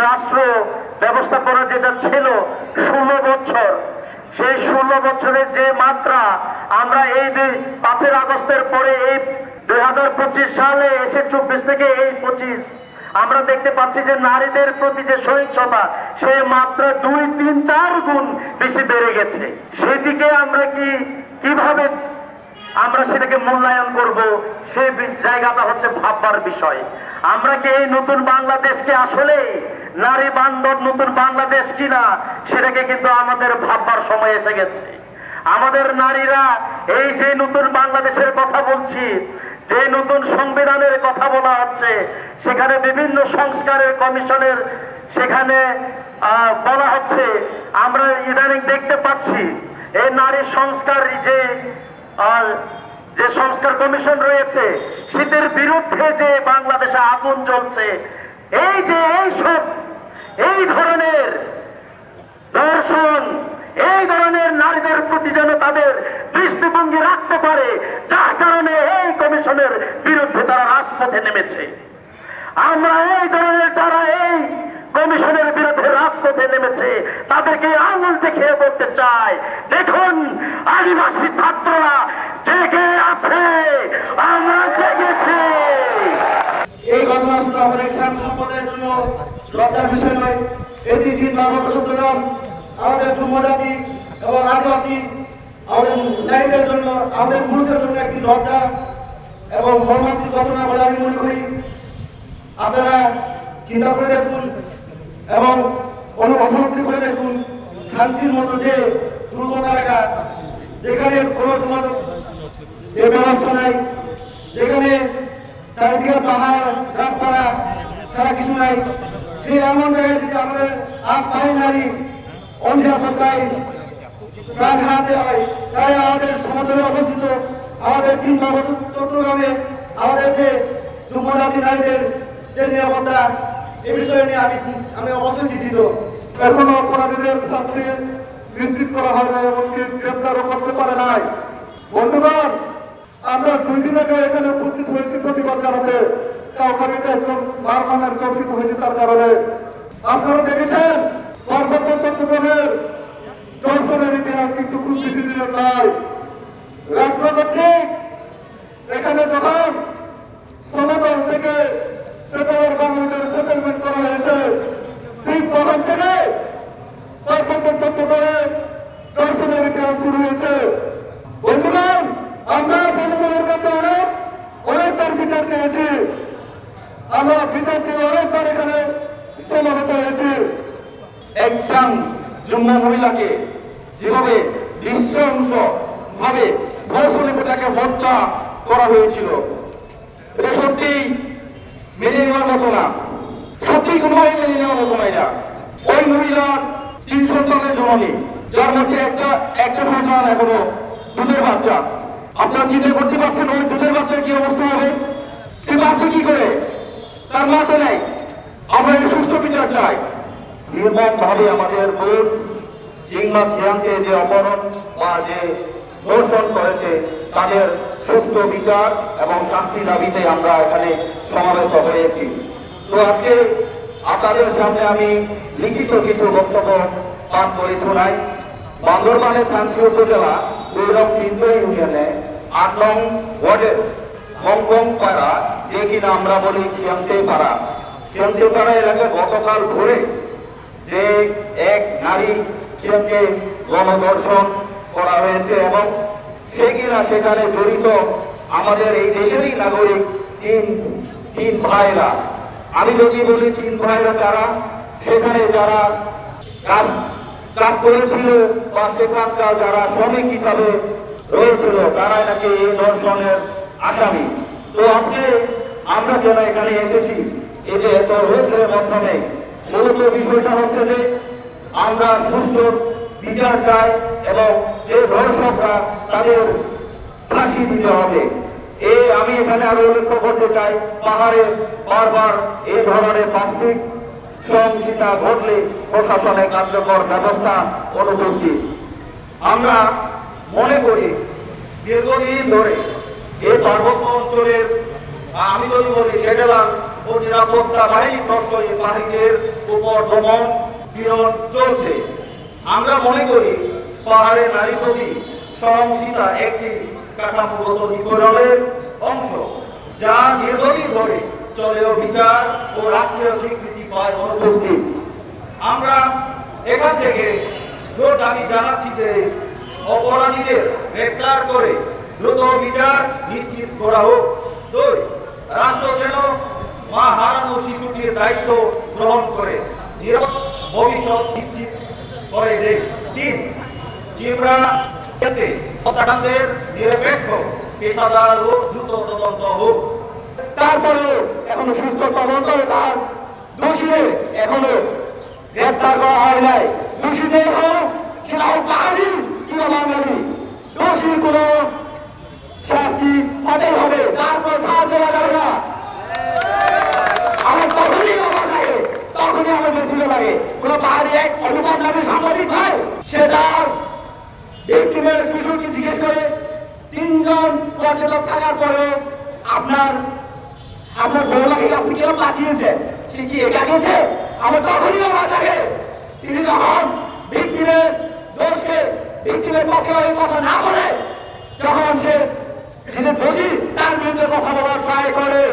রাষ্ট্র ব্যবস্থাপনা যেটা ছিল 16 বছর, সেই 16 বছরের যে মাত্রা আমরা এই 5 আগস্টের পরে এই 2025 সালে এসে 24 থেকে এই 25 আমরা দেখতে পাচ্ছি যে নারীদের প্রতি যে সহিংসতা সে মাত্রা 2, 3, 4 গুণ বেশি বেড়ে গেছে। সেদিকে আমরা কিভাবে আমরা সেটাকে মূল্যায়ন করব, সে জায়গাটা হচ্ছে ভাববার বিষয়। আমরা কি এই নতুন বাংলাদেশকে আসলে নারী বান্ধব নতুন বাংলাদেশ কিনা, সেটাকে কিন্তু আমাদের ভাববার সময় এসে গেছে। আমাদের নারীরা এই যে নতুন বাংলাদেশের কথা বলছি, যে নতুন সংবিধানের কথা বলা হচ্ছে, সেখানে বিভিন্ন সংস্কারের কমিশনের সেখানে বলা হচ্ছে, আমরা ইদানিং দেখতে পাচ্ছি এই নারী সংস্কার যে সংস্কার কমিশন রয়েছে সেটার বিরুদ্ধে যে বাংলাদেশে আগুন জ্বলছে। এই যে এই ধরনের দর্শন, এই ধরনের নারীদের প্রতি যেন তাদের দৃষ্টিভঙ্গি রাখতে পারে, যার কারণে এই কমিশনের বিরুদ্ধে তারা রাজপথে নেমেছে। আমরা এই ধরনের যারা এই কমিশনের বিরুদ্ধে রাজপথে নেমেছে তাদেরকে আঙুল দেখিয়ে বলতে চাই, দেখুন আদিবাসী ছাত্ররা জেগে আছে, আমরা জেগেছি। এই ঘটনা শুধু আমাদের খ্যাত সম্প্রদায়ের জন্য লজ্জার বিষয় নয়, এটি 3 পার্বত্য চট্টগ্রাম, আমাদের জন্মজাতি এবং আদিবাসী, আমাদের নারীদের জন্য, আমাদের পুরুষের জন্য একটি লজ্জা এবং মর্মান্তিক ঘটনা বলে আমি মনে করি। আপনারা চিন্তা করে দেখুন এবং অনুভূতি করে দেখুন, খানসির মতো যে দুর্গম এলাকা, যেখানে কোনো যোগাযোগ ব্যবস্থা নাই, যেখানে চারিদিকে পাহাড় গাছপালা ছাড়া কিছু নাই, সেই এমন জায়গায় যদি আমাদের আশপাশের নারী অনিরাপত্তায় প্রাণ হারাতে হয়, তাই আমাদের সমতলে অবস্থিত আমাদের 3 পার্বত্য চট্টগ্রামে আমাদের যে যুবজাতি নারীদের যে নিরাপত্তা, এ বিষয়ে নিয়ে আমি অবশ্যই চিন্তিত। এখনো অপরাধীদের শাস্তি নিশ্চিত করা হয় না, এমনকি গ্রেপ্তারও করতে পারে নাই। বন্ধুগণ, আমরা 2 দিন আগে এখানে উপস্থিত হয়েছি প্রতিবাদ জানাতে, কাউখালীতে একজন ফার্মানের চর্চিত হয়েছে তার কারণে। আপনারা দেখেছেন পার্বত্য চট্টগ্রামের দর্শনের ইতিহাস কিন্তু খুব বেশি দিনের নয়। রাষ্ট্রপতি এখানে যখন সমতল থেকে সেটেলার বাংলাদেশ সেটেলমেন্ট করা হয়েছে, ঠিক তখন থেকে পার্বত্য চট্টগ্রামে দর্শনের ইতিহাস শুরু হয়েছে। বন্ধুগণ, আমরা প্রশাসনের কাছে অনেকবার বিচার চেয়েছি, আমরা বিচার চেয়ে অনেকবার এখানে সমাবেত হয়েছি। একজন যুগ্ম মহিলাকে যেভাবে নৃশংস ভাবে ধর্ষণে তাকে হত্যা করা হয়েছিল, এটা সত্যি মেনে নেওয়ার মতো না, সত্যি কোনোভাবে মেনে নেওয়ার মতো না। এটা ওই মহিলা 3 সন্তানের জননী, যার মধ্যে একটা সন্তান এখনো দুধের বাচ্চা। আপনারা চিন্তা করতে পারছেন ওই দুধের বাচ্চার কি অবস্থা হবে? সে বাঁচবে কি করে? তার মা তো নেই। আমরা একটা সুস্থ বিচার চাই। নির্মম ভাবে আমাদের বোন জিংমাত জ্ঞানকে যে অপহরণ বা যে ধর্ষণ করেছে তাদের সুষ্ঠু বিচার এবং শাস্তি দাবিতে আমরা এখানে সমাবেত হয়েছি। তো আজকে আপনাদের সামনে আমি লিখিত কিছু বক্তব্য পাঠ করে শোনাই। বান্দরবানের খানসি উপজেলা গৌরব 3 ইউনিয়নে 8 নং ওয়ার্ডের মঙ্গম পাড়া, যে কিনা আমরা বলি খিয়ান্তে পাড়া এলাকায় গতকাল ভোরে যে এক নারী খিয়ানকে গণধর্ষণ করা হয়েছে এবং সে কিনা সেখানে জড়িত আমাদের এই দেশেরই নাগরিক তিন ভাইরা। আমি যদি বলি 3 ভাইরা যারা সেখানে যারা কাজ করেছিল বা সেখানকার যারা শ্রমিক হিসাবে রয়েছিল, তারাই নাকি এই ধর্ষণের আসামি। তো আজকে আমরা যেন এখানে এসেছি, এই যে এত রোধের মাধ্যমে মূলত বিষয়টা হচ্ছে যে আমরা সুষ্ঠু বিচার চাই এবং যে ধর্ষকরা তাদের ফাঁসি দিতে হবে। আমি এখানে আরো উল্লেখ করতে চাই, পাহাড়ে বারবার এই ধরনের প্লাস্টিক সহিংসতা ঘটলে প্রশাসনের কার্যকর ব্যবস্থা অনুপস্থিত। আমরা মনে করি দীর্ঘদিন ধরে এই পার্বত্য অঞ্চলের, আমি যদি বলি সেটেলার ও নিরাপত্তা বাহিনী প্রত্যয় পাহাড়িদের উপর দমন পীড়ন চলছে। আমরা মনে করি পাহাড়ে নারী প্রতি সহনশীলতা একটি কাঠামোগত নিপীড়নের অংশ, যা দীর্ঘদিন ধরে চলেও বিচার ও রাষ্ট্রীয় স্বীকৃতি পায় অনুপস্থিত। আমরা এখান থেকে জোর দাবি জানাচ্ছি যে অপরাধীদের গ্রেপ্তার করে দ্রুত বিচার নিশ্চিত করা হোক। 2. রাষ্ট্র যেন মা হারানো শিশুটির দায়িত্ব গ্রহণ করে নিরাপদ ভবিষ্যৎ নিশ্চিত করে দেয়। 3. চিমরা হত্যাকাণ্ডের নিরপেক্ষ পেশাদার ও দ্রুত তদন্ত হোক। তারপরে এখনো সুস্থ তদন্ত তার দোষীদের এখনো গ্রেপ্তার করা হয় নাই। দোষীদের হোক সেটা হোক পাহাড়ি কিংবা বাঙালি, দোষীর কোনো শাস্তি হতেই হবে, তারপর ছাড় দেওয়া যাবে না। আমার তখনই আমার লাগে, তখনই আমার ব্যক্তিগত লাগে। কোনো পাহাড়ি এক অনুমান নামে সাংবাদিক ভাই সে তার ব্যক্তিদের শিশুকে জিজ্ঞেস করে 3 জন পর্যটক থাকার পরে আপনার বউলাকে আপনি কেন পাঠিয়েছে, সে কি একা গেছে? আমার তখনই আমার থাকে তিনি যখন ব্যক্তিদের দোষকে ব্যক্তিদের পক্ষে ওই কথা না বলে, যখন সে দোষী তার বিরুদ্ধে কথা বলার ট্রাই করে,